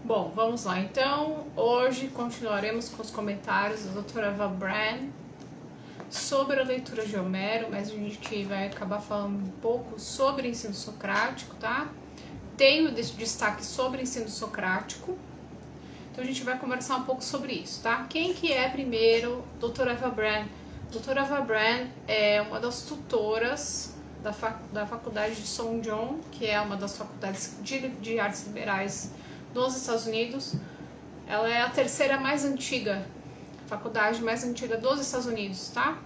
Bom, vamos lá. Então, hoje continuaremos com os comentários da doutora Eva Brann sobre a leitura de Homero, mas a gente vai acabar falando um pouco sobre ensino socrático, tá? Tenho destaque sobre ensino socrático, então a gente vai conversar um pouco sobre isso, tá? Quem que é primeiro doutora Eva Brann? Doutora Eva Brann é uma das tutoras da faculdade de São John, que é uma das faculdades de artes liberais nos Estados Unidos. Ela é a terceira mais antiga, faculdade mais antiga dos Estados Unidos, tá?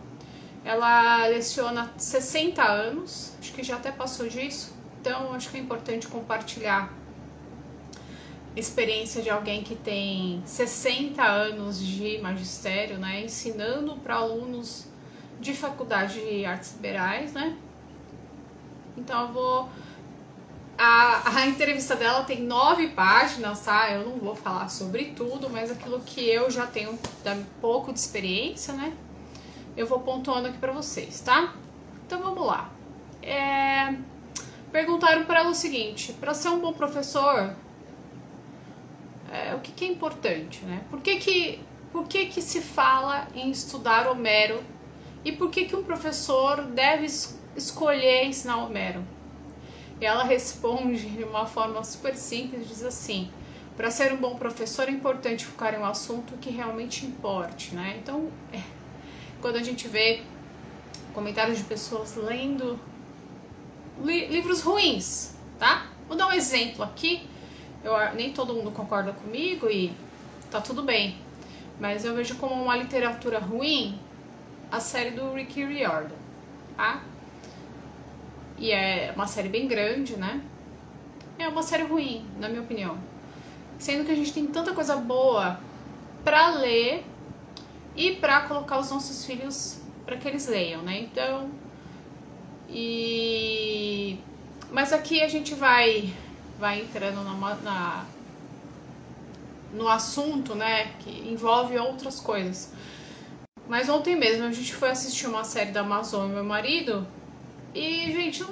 Ela leciona 60 anos, acho que já até passou disso, então acho que é importante compartilhar a experiência de alguém que tem 60 anos de magistério, né, ensinando para alunos de faculdade de artes liberais, né? Então eu vou... A entrevista dela tem 9 páginas, tá? Eu não vou falar sobre tudo, mas aquilo que eu já tenho um pouco de experiência, né? Eu vou pontuando aqui pra vocês, tá? Então vamos lá. Perguntaram para ela o seguinte: para ser um bom professor, o que é importante, né? Por que se fala em estudar Homero? E por que um professor deve escolher ensinar Homero? E ela responde de uma forma super simples, diz assim: para ser um bom professor é importante focar em um assunto que realmente importe, né? Então, quando a gente vê comentários de pessoas lendo livros ruins, tá? Vou dar um exemplo aqui. Nem todo mundo concorda comigo e tá tudo bem, mas eu vejo como uma literatura ruim a série do Rick Riordan, tá? E é uma série bem grande, né? É uma série ruim, na minha opinião. Sendo que a gente tem tanta coisa boa pra ler e pra colocar os nossos filhos pra que eles leiam, né? Então... Mas aqui a gente vai entrando no assunto, né? Que envolve outras coisas. Mas ontem mesmo a gente foi assistir uma série da Amazon e meu marido... E, gente,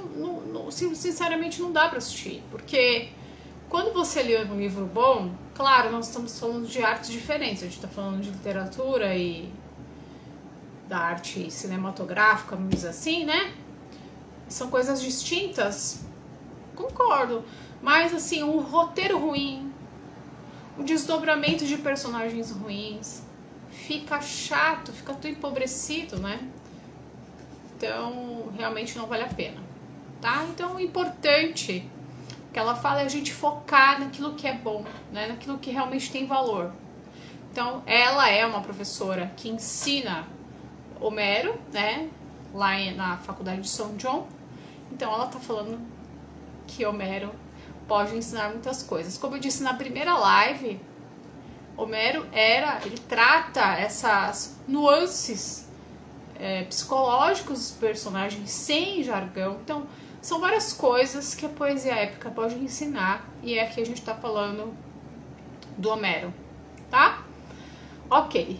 sinceramente não dá pra assistir, porque quando você lê um livro bom, claro, nós estamos falando de artes diferentes, a gente tá falando de literatura e da arte cinematográfica, vamos dizer assim, né? São coisas distintas, concordo, mas assim, um roteiro ruim, um desdobramento de personagens ruins, fica chato, fica tudo empobrecido, né? Então, realmente não vale a pena, tá? Então, o importante que ela fala é a gente focar naquilo que é bom, né? Naquilo que realmente tem valor. Então, ela é uma professora que ensina Homero, né? Lá na faculdade de São John. Então, ela tá falando que Homero pode ensinar muitas coisas. Como eu disse na primeira live, Homero ele trata essas nuances psicológicos dos personagens sem jargão. Então, são várias coisas que a poesia épica pode ensinar, e aqui a gente tá falando do Homero, tá? Ok.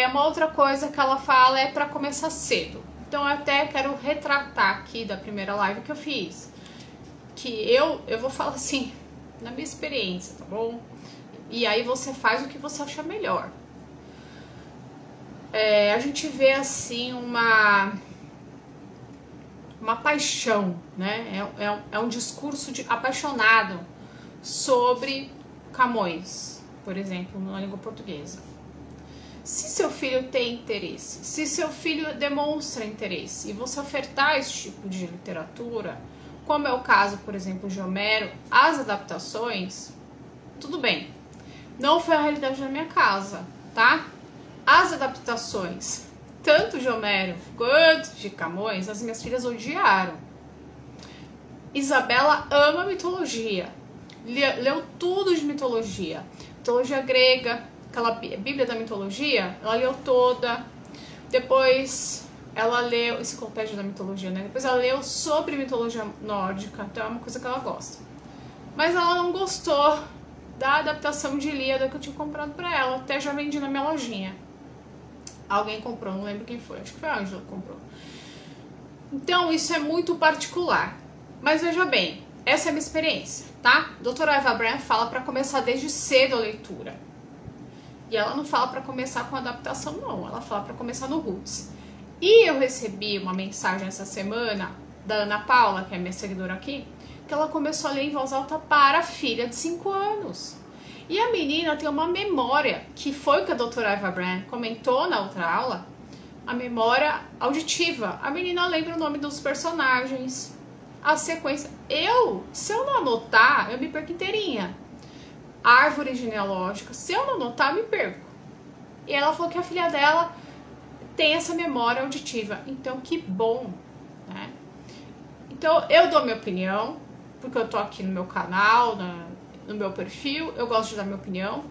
Uma outra coisa que ela fala é para começar cedo. Então, eu até quero retratar aqui da primeira live que eu fiz, que eu vou falar assim, na minha experiência, tá bom? E aí você faz o que você acha melhor. A gente vê assim uma paixão, né? É um discurso apaixonado sobre Camões, por exemplo, na língua portuguesa. Se seu filho tem interesse, se seu filho demonstra interesse e você ofertar esse tipo de literatura, como é o caso, por exemplo, de Homero, as adaptações, tudo bem. Não foi a realidade da minha casa, tá? As adaptações, tanto de Homero quanto de Camões, as minhas filhas odiaram. Isabela ama mitologia, leu tudo de mitologia. Mitologia grega, aquela Bíblia da mitologia, ela leu toda. Depois ela leu Enciclopédia da Mitologia, né? Depois ela leu sobre mitologia nórdica, então é uma coisa que ela gosta. Mas ela não gostou da adaptação de Ilíada que eu tinha comprado pra ela, até já vendi na minha lojinha. Alguém comprou, não lembro quem foi, acho que foi a Ângela que comprou. Então, isso é muito particular. Mas veja bem, essa é a minha experiência, tá? A doutora Eva Brand fala para começar desde cedo a leitura. E ela não fala para começar com adaptação, não. Ela fala para começar no Roots. E eu recebi uma mensagem essa semana da Ana Paula, que é minha seguidora aqui, que ela começou a ler em voz alta para a filha de 5 anos. E a menina tem uma memória, que foi o que a doutora Eva Brand comentou na outra aula, a memória auditiva. A menina lembra o nome dos personagens, a sequência. Se eu não anotar, eu me perco inteirinha. Árvore genealógica, se eu não anotar, eu me perco. E ela falou que a filha dela tem essa memória auditiva. Então, que bom, né? Então, eu dou minha opinião, porque eu tô aqui no meu canal, no meu perfil, eu gosto de dar minha opinião,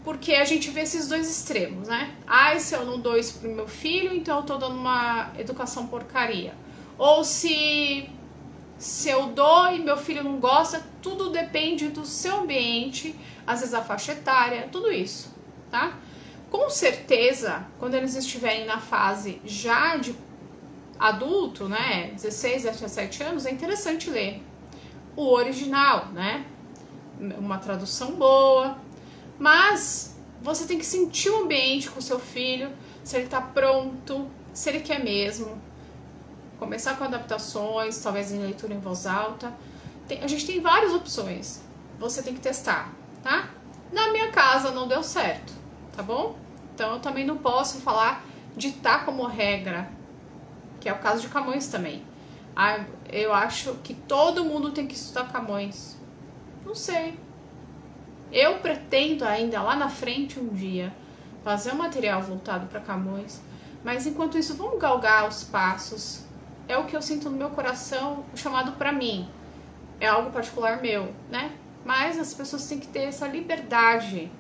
porque a gente vê esses dois extremos, né? Ai, se eu não dou isso pro meu filho, então eu tô dando uma educação porcaria. Ou se eu dou e meu filho não gosta, tudo depende do seu ambiente, às vezes a faixa etária, tudo isso, tá? Com certeza, quando eles estiverem na fase já de adulto, né, 16 a 17 anos, é interessante ler o original, né? Uma tradução boa, mas você tem que sentir o ambiente com o seu filho, se ele tá pronto, se ele quer mesmo. Começar com adaptações, talvez em leitura em voz alta. A gente tem várias opções. Você tem que testar, tá? Na minha casa não deu certo, tá bom? Então eu também não posso falar, ditar como regra, que é o caso de Camões também. Eu acho que todo mundo tem que estudar Camões. Não sei. Eu pretendo ainda lá na frente um dia fazer um material voltado para Camões, mas enquanto isso vamos galgar os passos. É o que eu sinto no meu coração, chamado para mim. É algo particular meu, né? Mas as pessoas têm que ter essa liberdade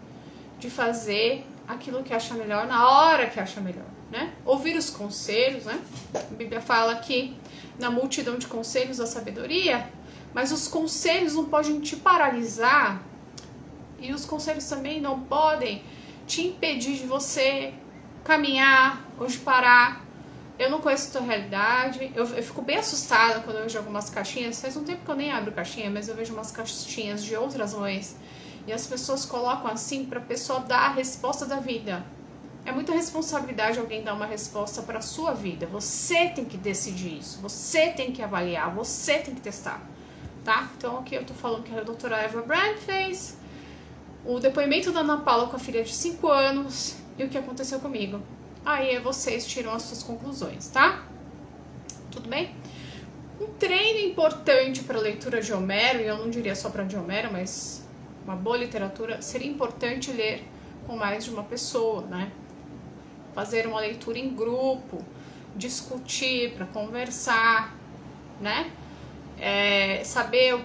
de fazer aquilo que acha melhor na hora que acha melhor, né? Ouvir os conselhos, né? A Bíblia fala que na multidão de conselhos a sabedoria, mas os conselhos não podem te paralisar e os conselhos também não podem te impedir de você caminhar ou de parar. Eu não conheço a tua realidade, eu fico bem assustada quando eu vejo algumas caixinhas. Faz um tempo que eu nem abro caixinha, mas eu vejo umas caixinhas de outras mães e as pessoas colocam assim para a pessoa dar a resposta da vida. É muita responsabilidade alguém dar uma resposta para a sua vida. Você tem que decidir isso, você tem que avaliar, você tem que testar, tá? Então aqui eu tô falando que a doutora Eva Brand fez o depoimento da Ana Paula com a filha de 5 anos e o que aconteceu comigo. Aí vocês tiram as suas conclusões, tá? Tudo bem? Um treino importante para leitura de Homero, e eu não diria só para de Homero, mas uma boa literatura, seria importante ler com mais de uma pessoa, né? Fazer uma leitura em grupo, discutir, para conversar, né? Saber o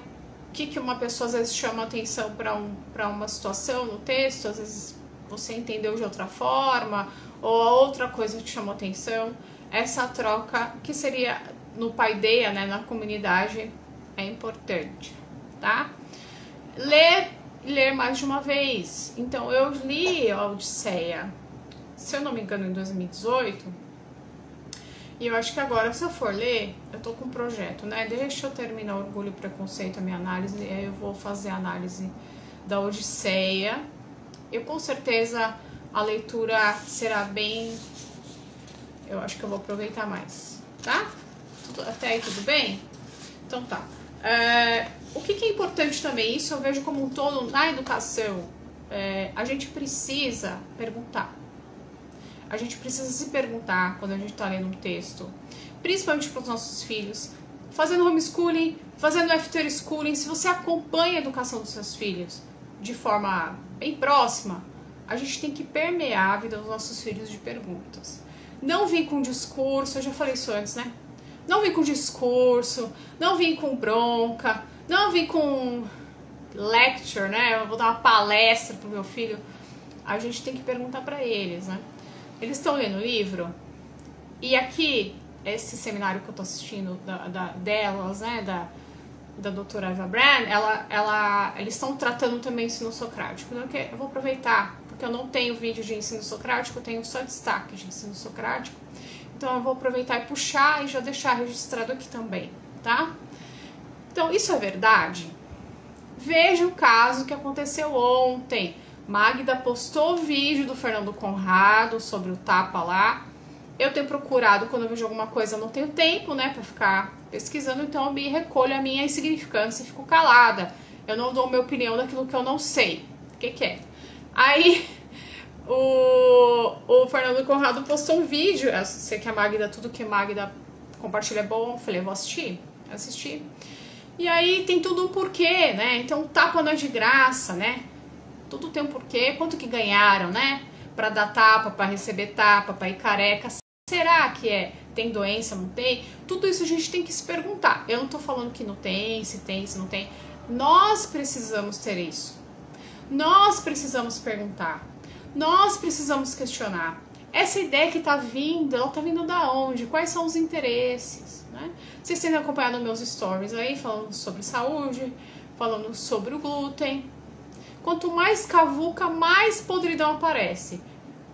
que uma pessoa às vezes chama atenção para uma situação no texto, às vezes você entendeu de outra forma, ou a outra coisa que te chamou atenção. Essa troca, que seria no Paideia, né, na comunidade, é importante, tá? Ler mais de uma vez. Então, eu li a Odisseia, se eu não me engano, em 2018, e eu acho que agora, se eu for ler, eu tô com um projeto, né? Deixa eu terminar Orgulho e Preconceito, a minha análise, e aí eu vou fazer a análise da Odisseia. Eu, com certeza, a leitura será bem... Eu acho que eu vou aproveitar mais, tá? Até aí tudo bem? Então tá. O que é importante também, isso eu vejo como um todo na educação, a gente precisa perguntar. A gente precisa se perguntar quando a gente está lendo um texto, principalmente para os nossos filhos, fazendo homeschooling, fazendo after schooling. Se você acompanha a educação dos seus filhos de forma bem próxima, a gente tem que permear a vida dos nossos filhos de perguntas. Não vim com discurso, eu já falei isso antes, né? Não vim com discurso, não vim com bronca, não vim com lecture, né? Eu vou dar uma palestra pro meu filho. A gente tem que perguntar para eles, né? Eles estão lendo o livro? E aqui, esse seminário que eu tô assistindo delas, né? Da doutora Eva Brand, eles estão tratando também ensino socrático. Então, eu vou aproveitar, porque eu não tenho vídeo de ensino socrático, eu tenho só destaque de ensino socrático. Então eu vou aproveitar e puxar e já deixar registrado aqui também, tá? Então, isso é verdade? Veja o caso que aconteceu ontem. Magda postou o vídeo do Fernando Conrado sobre o tapa lá. Eu tenho procurado, quando eu vejo alguma coisa, eu não tenho tempo, né, pra ficar pesquisando, então eu me recolho a minha insignificância e fico calada. Eu não dou minha opinião daquilo que eu não sei. O que é? Aí, o Fernando Conrado postou um vídeo. Eu sei que a Magda, tudo que a Magda compartilha é bom. Eu falei, vou assistir. Assisti. E aí tem tudo um porquê, né? Então, tapa não é de graça, né? Tudo tem um porquê. Quanto que ganharam, né? Pra dar tapa, pra receber tapa, pra ir careca. Será que tem doença, não tem? Tudo isso a gente tem que se perguntar. Eu não tô falando que não tem, se não tem. Nós precisamos ter isso. Nós precisamos perguntar. Nós precisamos questionar. Essa ideia que tá vindo, ela tá vindo da onde? Quais são os interesses, né? Vocês têm acompanhado meus stories aí, falando sobre saúde, falando sobre o glúten. Quanto mais cavuca, mais podridão aparece.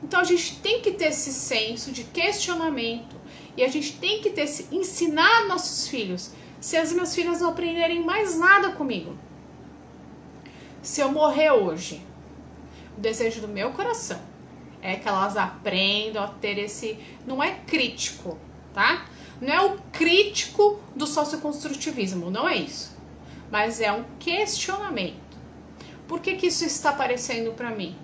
Então a gente tem que ter esse senso de questionamento e a gente tem que ensinar nossos filhos. Se as minhas filhas não aprenderem mais nada comigo, se eu morrer hoje, o desejo do meu coração é que elas aprendam a ter esse... Não é crítico, tá? Não é o crítico do socioconstrutivismo, não é isso. Mas é um questionamento. Por que que isso está aparecendo para mim?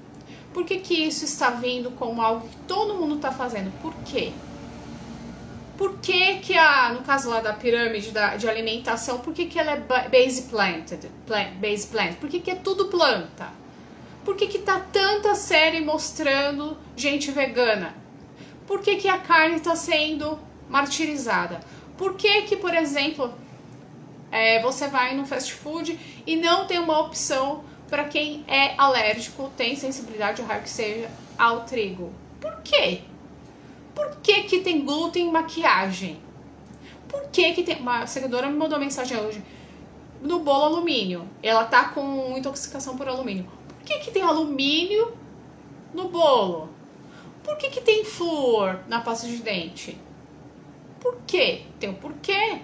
Por que que isso está vindo como algo que todo mundo está fazendo? Por quê? Por que que no caso lá da pirâmide de alimentação, por que que ela é base plant? Por que que é tudo planta? Por que que tá tanta série mostrando gente vegana? Por que que a carne está sendo martirizada? Por que que, por exemplo, você vai no fast food e não tem uma opção para quem é alérgico, tem sensibilidade, o raio que seja, ao trigo? Por quê? Por que que tem glúten em maquiagem? Por que que tem... Uma seguidora me mandou mensagem hoje. No bolo alumínio. Ela tá com intoxicação por alumínio. Por que que tem alumínio no bolo? Por que que tem flúor na pasta de dente? Por quê? Tem um porquê.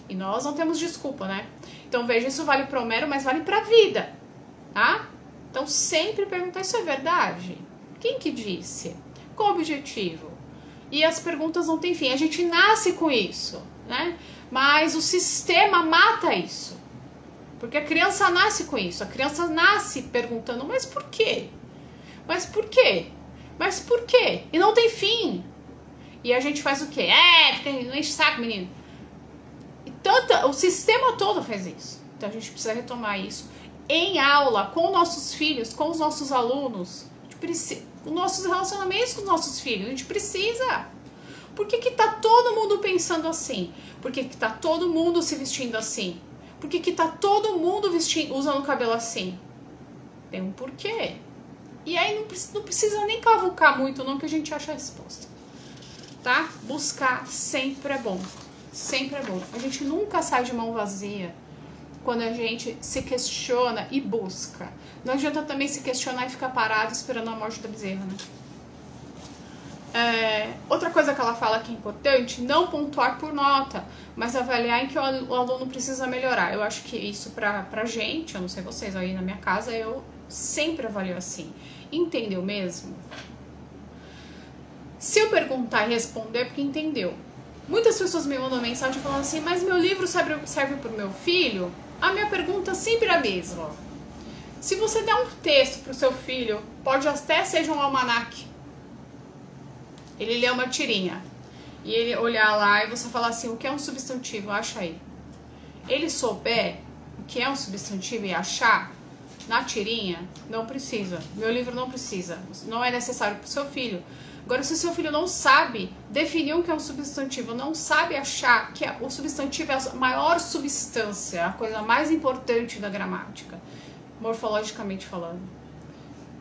E nós não temos desculpa, né? Então veja, isso vale para o Homero, mas vale para a vida, tá? Então sempre perguntar, isso é verdade? Quem que disse? Qual o objetivo? E as perguntas não têm fim. A gente nasce com isso, né? Mas o sistema mata isso. Porque a criança nasce com isso. A criança nasce perguntando, mas por quê? Mas por quê? Mas por quê? E não tem fim. E a gente faz o quê? Porque não enche o saco, menino. O sistema todo faz isso. Então a gente precisa retomar isso em aula, com nossos filhos, com os nossos alunos. Os nossos relacionamentos com os nossos filhos. A gente precisa. Por que que tá todo mundo pensando assim? Por que que tá todo mundo se vestindo assim? Por que que tá todo mundo usando o cabelo assim? Tem um porquê. E aí não precisa nem cavucar muito não, que a gente acha a resposta. Tá? Buscar sempre é bom. Sempre é bom. A gente nunca sai de mão vazia quando a gente se questiona e busca. Não adianta também se questionar e ficar parado esperando a morte da bezerra, né? Outra coisa que ela fala que é importante, não pontuar por nota, mas avaliar em que o aluno precisa melhorar. Eu acho que isso pra gente, eu não sei vocês, aí na minha casa eu sempre avalio assim. Entendeu mesmo? Se eu perguntar e responder é porque entendeu. Muitas pessoas me mandam mensagem falando assim, mas meu livro serve para o meu filho? A minha pergunta sempre é a mesma. Se você der um texto para o seu filho, pode até ser um almanaque. Ele lê uma tirinha. E ele olhar lá e você falar assim, o que é um substantivo? Acha aí. Ele souber o que é um substantivo e achar na tirinha, não precisa. Meu livro não precisa. Não é necessário para o seu filho. Agora, se o seu filho não sabe definir o que é um substantivo, não sabe achar que o substantivo é a maior substância, a coisa mais importante da gramática, morfologicamente falando,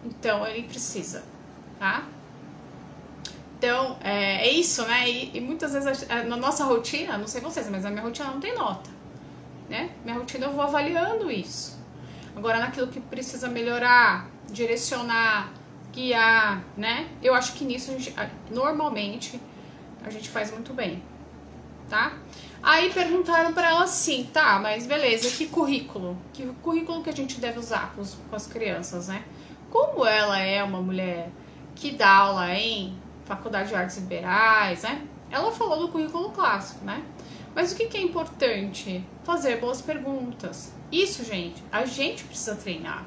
então ele precisa, tá? Então, é isso, né? E muitas vezes na nossa rotina, não sei vocês, mas a minha rotina não tem nota, né? Minha rotina eu vou avaliando isso. Agora, naquilo que precisa melhorar, direcionar, guiar, né? Eu acho que nisso a gente, normalmente a gente faz muito bem, tá? Aí perguntaram para ela assim, tá, mas beleza, que currículo? Que currículo que a gente deve usar com as crianças, né? Como ela é uma mulher que dá aula em Faculdade de Artes Liberais, né? Ela falou do currículo clássico, né? Mas o que é importante? Fazer boas perguntas. Isso, gente, a gente precisa treinar.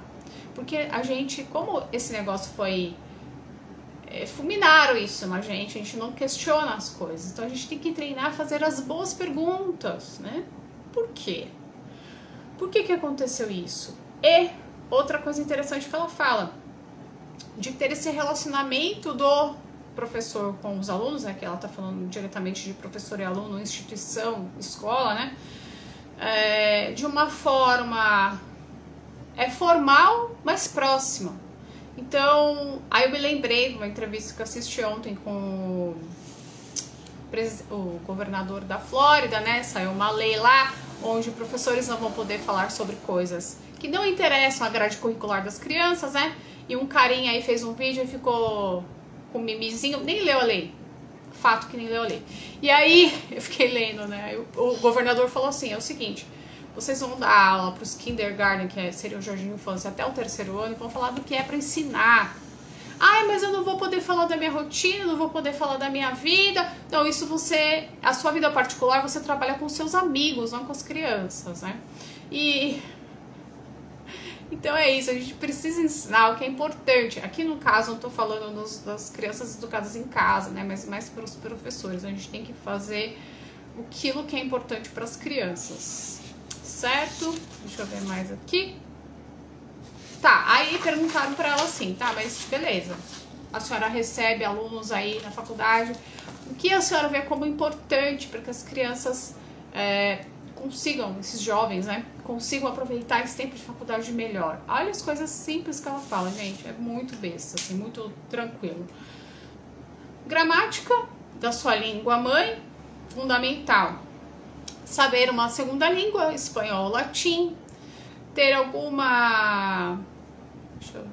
Porque a gente, como esse negócio foi... fulminaram isso na gente, a gente não questiona as coisas. Então a gente tem que treinar a fazer as boas perguntas, né? Por quê? Por que aconteceu isso? E outra coisa interessante que ela fala, de ter esse relacionamento do professor com os alunos, né? Que ela tá falando diretamente de professor e aluno, instituição, escola, né? De uma forma formal, mas próxima. Então, aí eu me lembrei de uma entrevista que eu assisti ontem com o governador da Flórida, né? Saiu uma lei lá onde professores não vão poder falar sobre coisas que não interessam a grade curricular das crianças, né? E um carinha aí fez um vídeo e ficou com um mimizinho, nem leu a lei. Fato que nem leu a lei. E aí, eu fiquei lendo, né? O governador falou assim, é o seguinte... Vocês vão dar aula para os kindergarten, que seria o jardim de infância, até o 3º ano, e vão falar do que é para ensinar. Ai, mas eu não vou poder falar da minha rotina, não vou poder falar da minha vida. Não, isso você... A sua vida particular, você trabalha com seus amigos, não com as crianças, né? E... Então é isso, a gente precisa ensinar o que é importante. Aqui no caso, eu não estou falando das crianças educadas em casa, né? Mas mais para os professores. A gente tem que fazer aquilo que é importante para as crianças. Certo? Deixa eu ver mais aqui. Tá, aí perguntaram pra ela assim, tá, mas beleza. A senhora recebe alunos aí na faculdade. O que a senhora vê como importante para que as crianças consigam, esses jovens, né, consigam aproveitar esse tempo de faculdade melhor? Olha as coisas simples que ela fala, gente. É muito besta, assim, muito tranquilo. Gramática da sua língua mãe, fundamental. Saber uma segunda língua, espanhol, latim, ter alguma, deixa eu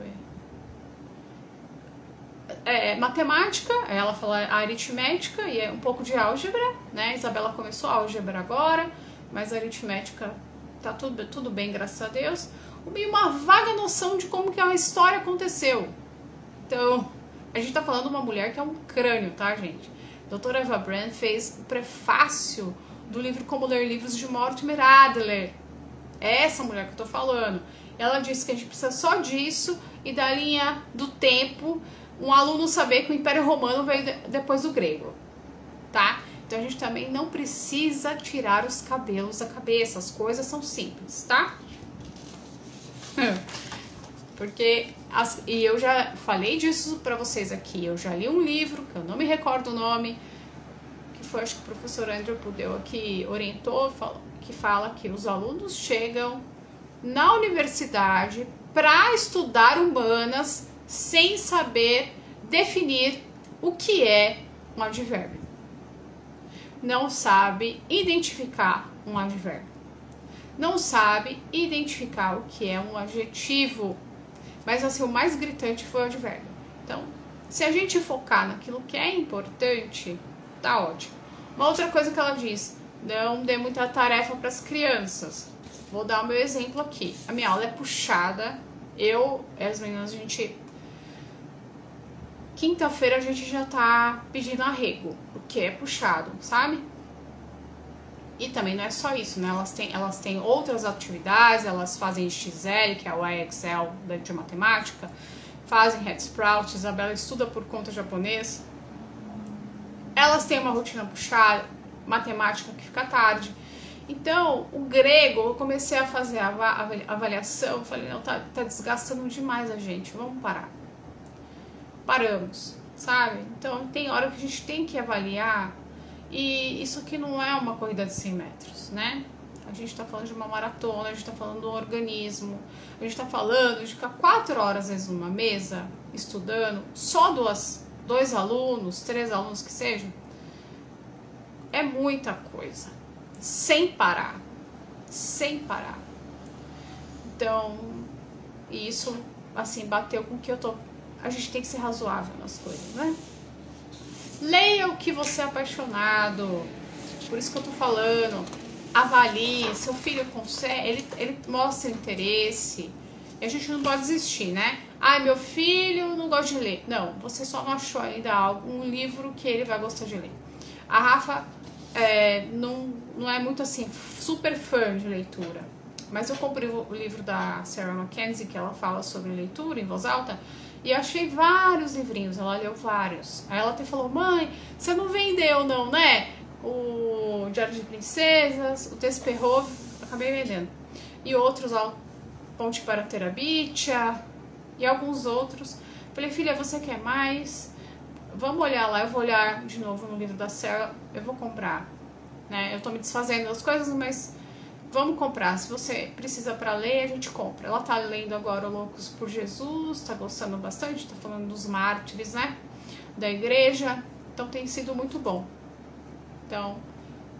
ver, matemática, ela fala aritmética e um pouco de álgebra, né? Isabela começou a álgebra agora, mas a aritmética tá tudo bem, graças a Deus. E uma vaga noção de como que a história aconteceu. Então, a gente tá falando de uma mulher que é um crânio, tá, gente? A doutora Eva Brand fez o prefácio do livro Como Ler Livros de Mortimer Adler. É essa mulher que eu tô falando. Ela disse que a gente precisa só disso e da linha do tempo, um aluno saber que o Império Romano veio depois do grego, tá? Então a gente também não precisa tirar os cabelos da cabeça, as coisas são simples, tá? Porque, e eu já falei disso pra vocês aqui, eu já li um livro, que eu não me recordo o nome, foi, acho que o professor Andrew Pudeu que orientou, que fala que os alunos chegam na universidade para estudar humanas sem saber definir o que é um advérbio. Não sabe identificar um advérbio. Não sabe identificar o que é um adjetivo. Mas assim, o mais gritante foi o advérbio. Então, se a gente focar naquilo que é importante, tá ótimo. Uma outra coisa que ela diz, não dê muita tarefa para as crianças. Vou dar o meu exemplo aqui. A minha aula é puxada. Eu e as meninas, a gente... Quinta-feira a gente já tá pedindo arrego, porque é puxado, sabe? E também não é só isso, né? Elas têm outras atividades, elas fazem XL, que é o IXL de matemática, fazem Head Sprout, Isabela estuda por conta japonês. Elas têm uma rotina puxada, matemática que fica tarde. Então, o grego, eu comecei a fazer a avaliação, falei, não, tá desgastando demais a gente, vamos parar. Paramos, sabe? Então, tem hora que a gente tem que avaliar, e isso aqui não é uma corrida de 100 metros, né? A gente tá falando de uma maratona, a gente tá falando de um organismo, a gente tá falando de ficar 4 horas, às vezes, numa mesa, estudando, só dois alunos, 3 alunos que sejam, é muita coisa, sem parar. Então, isso, assim, bateu com que eu tô... A gente tem que ser razoável nas coisas, né? Leia o que você é apaixonado. Por isso que eu tô falando. Avalie. Seu filho consegue, ele mostra interesse. E a gente não pode desistir, né? Ai, meu filho não gosta de ler. Não, você só não achou ainda algum livro que ele vai gostar de ler. A Rafa não é muito assim, super fã de leitura. Mas eu comprei o livro da Sarah Mackenzie, que ela fala sobre leitura em voz alta, e achei vários livrinhos, ela leu vários. Aí ela até falou, mãe, você não vendeu não, né? O Diário de Princesas, o Desperrou, acabei vendendo. E outros, ó, Ponte para Terabitia e alguns outros. Falei, filha, você quer mais? Vamos olhar lá, eu vou olhar de novo no livro da Sarah, eu vou comprar. Né? Eu tô me desfazendo das coisas, mas vamos comprar. Se você precisa para ler, a gente compra. Ela tá lendo agora Loucos por Jesus, tá gostando bastante, tá falando dos mártires, né? Da igreja. Então tem sido muito bom. Então,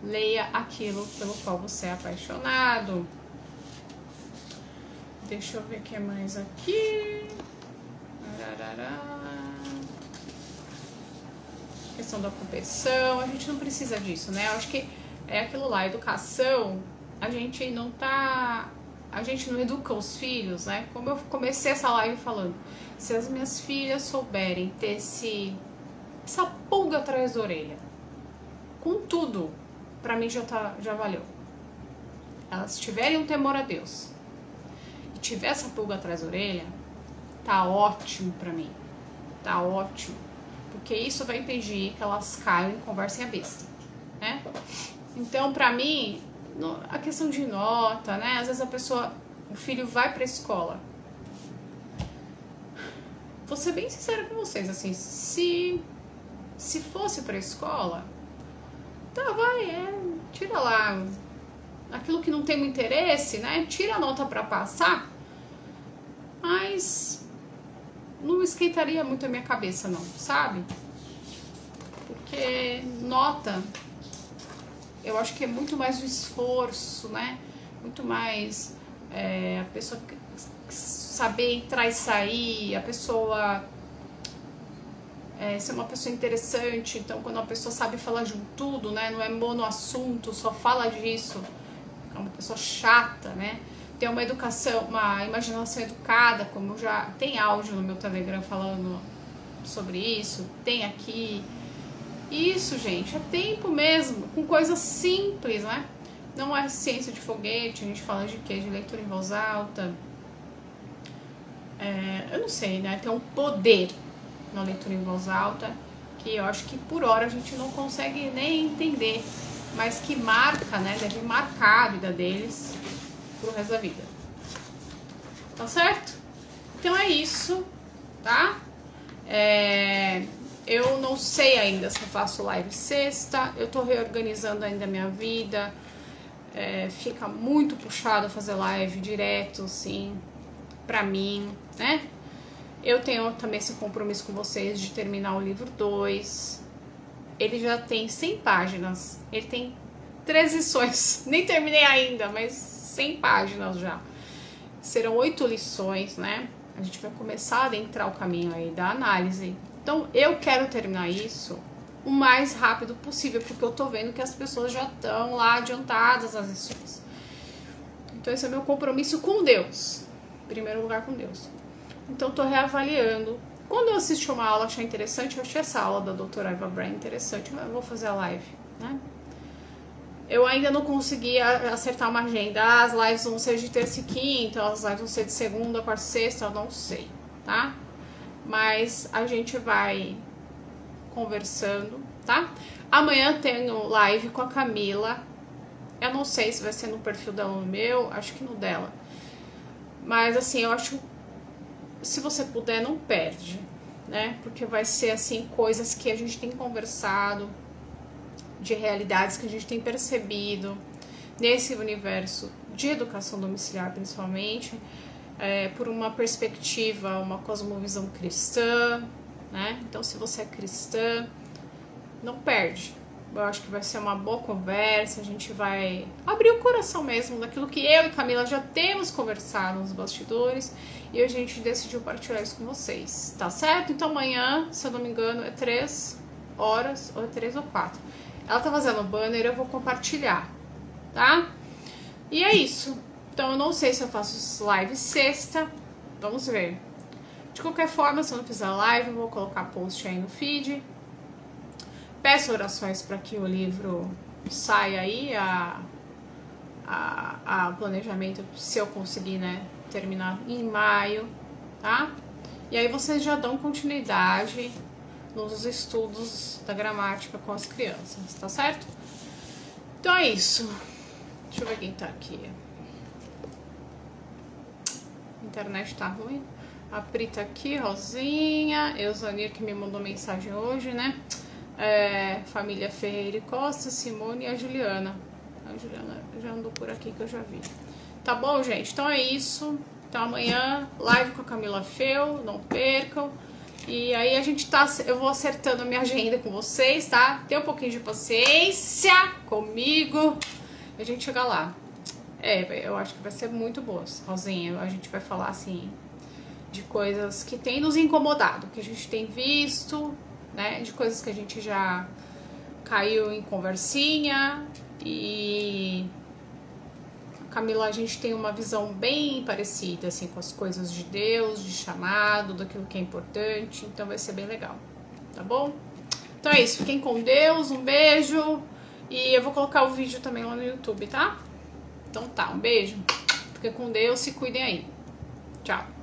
leia aquilo pelo qual você é apaixonado. Deixa eu ver o que mais aqui. Questão da competição, a gente não precisa disso, né? Eu acho que é aquilo lá, educação, a gente não educa os filhos, né? Como eu comecei essa live falando, se as minhas filhas souberem ter essa pulga atrás da orelha, com tudo, pra mim já valeu. Elas tiverem um temor a Deus e tiver essa pulga atrás da orelha, tá ótimo pra mim, tá ótimo. Porque isso vai impedir que elas caiam em conversa besta, né? Então, pra mim, a questão de nota, né? Às vezes o filho vai pra escola. Vou ser bem sincera com vocês, assim, se fosse pra escola, tá, tira lá aquilo que não tem muito interesse, né? Tira a nota pra passar, mas não esquentaria muito a minha cabeça, não, sabe? Porque nota, eu acho que é muito mais o esforço, né? Muito mais a pessoa saber entrar e sair, a pessoa ser uma pessoa interessante. Então, quando a pessoa sabe falar de tudo, né? Não é monoassunto, só fala disso. É uma pessoa chata, né? Tem uma educação, uma imaginação educada, como já tem áudio no meu Telegram falando sobre isso, tem aqui. Isso, gente, é tempo mesmo, com coisas simples, né? Não é ciência de foguete, a gente fala de quê? De leitura em voz alta. Eu não sei, né? Tem um poder na leitura em voz alta que eu acho que por hora a gente não consegue nem entender, mas que marca, né? Deve marcar a vida deles pro resto da vida. Tá certo? Então é isso, tá? Eu não sei ainda se eu faço live sexta. Eu tô reorganizando ainda a minha vida. Fica muito puxado fazer live direto, assim, pra mim, né? Eu tenho também esse compromisso com vocês de terminar o livro 2. Ele já tem 100 páginas. Ele tem 3 lições. Nem terminei ainda, mas 100 páginas já. Serão 8 lições, né? A gente vai começar a adentrar o caminho aí da análise. Então, eu quero terminar isso o mais rápido possível, porque eu tô vendo que as pessoas já estão lá adiantadas nas lições. Então, esse é o meu compromisso com Deus. Em primeiro lugar, com Deus. Então, tô reavaliando. Quando eu assisti uma aula, achei interessante, eu achei essa aula da doutora Eva Brain interessante, eu vou fazer a live, né? Eu ainda não consegui acertar uma agenda. As lives vão ser de terça e quinta, as lives vão ser de segunda, quarta e sexta, eu não sei, tá? Mas a gente vai conversando, tá? Amanhã tenho live com a Camila. Eu não sei se vai ser no perfil dela ou no meu, acho que no dela. Mas assim, eu acho, se você puder, não perde, né? Porque vai ser assim, coisas que a gente tem conversado, de realidades que a gente tem percebido nesse universo de educação domiciliar, principalmente, por uma perspectiva, uma cosmovisão cristã, né? Então, se você é cristã, não perde. Eu acho que vai ser uma boa conversa, a gente vai abrir o coração mesmo daquilo que eu e Camila já temos conversado nos bastidores e a gente decidiu partilhar isso com vocês, tá certo? Então amanhã, se eu não me engano, é 3 horas, ou 3 ou 4. Ela tá fazendo o banner, eu vou compartilhar, tá? E é isso. Então eu não sei se eu faço live sexta, vamos ver. De qualquer forma, se eu não fizer live, eu vou colocar post aí no feed. Peço orações para que o livro saia aí, a planejamento, se eu conseguir, né, terminar em maio, tá? E aí vocês já dão continuidade nos estudos da gramática com as crianças, tá certo? Então é isso. Deixa eu ver quem tá aqui. A internet tá ruim. A Pri tá aqui, Rosinha, Eusania que me mandou mensagem hoje, né? Família Ferreira e Costa, Simone e a Juliana. A Juliana já andou por aqui que eu já vi. Tá bom, gente? Então é isso. Então amanhã, live com a Camila Feu, não percam. E aí eu vou acertando a minha agenda com vocês, tá? Tenha um pouquinho de paciência comigo. E a gente chega lá. Eu acho que vai ser muito boa, Rosinha. A gente vai falar assim de coisas que tem nos incomodado, que a gente tem visto, né? De coisas que a gente já caiu em conversinha. E Camila, a gente tem uma visão bem parecida assim com as coisas de Deus, de chamado, daquilo que é importante, então vai ser bem legal, tá bom? Então é isso, fiquem com Deus, um beijo e eu vou colocar o vídeo também lá no YouTube, tá? Então tá, um beijo, fiquem com Deus, se cuidem aí, tchau!